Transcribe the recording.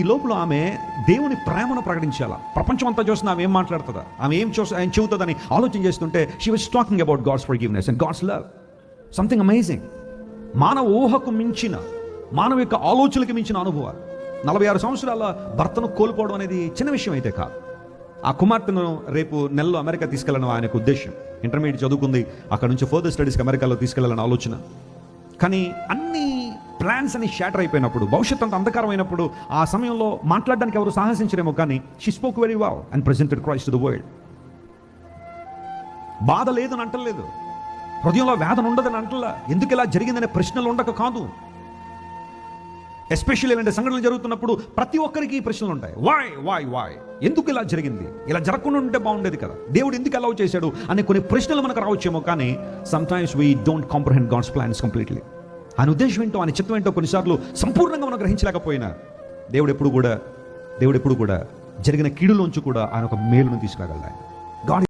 ఈ లోపల ఆమె దేవుని ప్రేమను ప్రకటించాలా. ప్రపంచం అంతా చూసిన ఆమె ఏం మాట్లాడుతుందా, ఆమె ఏం చెబుతుందని ఆలోచన చేస్తుంటే she was talking about God's forgiveness and God's love. Something amazing. మానవ ఊహకు మించిన, మానవ యొక్క ఆలోచనలకు మించిన అనుభవాలు. 46 సంవత్సరాల భర్తను కోల్పోవడం అనేది చిన్న విషయం అయితే కాదు. ఆ కుమార్తెను రేపు నెలలో అమెరికా తీసుకెళ్ళడం ఆయనకు ఉద్దేశం. ఇంటర్మీడియట్ చదువుకుంది, అక్కడ నుంచి ఫర్దర్ స్టడీస్కి అమెరికాలో తీసుకెళ్లాలని ఆలోచన. కానీ అన్ని ప్లాన్స్ అని షాటర్ అయిపోయినప్పుడు, భవిష్యత్ అంత అంధకారమైనప్పుడు, ఆ సమయంలో మాట్లాడడానికి ఎవరు సాహసించరేమో, కానీ she spoke very well and presented Christ to the world. బాధ లేదని అంటలేదు, హృదయంలో వేదన ఉండదని అంటలా, ఎందుకు ఇలా జరిగిందనే ప్రశ్నలు ఉండక కాదు. ఎస్పెషల్లీ ఇలాంటి సంఘటనలు జరుగుతున్నప్పుడు ప్రతి ఒక్కరికి ఈ ప్రశ్నలు ఉంటాయి. వై ఎందుకు ఇలా జరిగింది, ఇలా జరగకుండా ఉంటే బాగుండేది కదా, దేవుడు ఎందుకు అలౌ చేశాడు అనే కొన్ని ప్రశ్నలు మనకు రావచ్చేమో. కానీ sometimes we don't comprehend God's plans completely. ఆయన ఉద్దేశం ఏంటో, ఆయన చిత్తం ఏంటో కొన్నిసార్లు సంపూర్ణంగా మనం గ్రహించలేకపోయినా దేవుడు ఎప్పుడు కూడా జరిగిన కీడులోంచి కూడా ఆయన ఒక మేలును తీసుకురాగలడు. గాడ్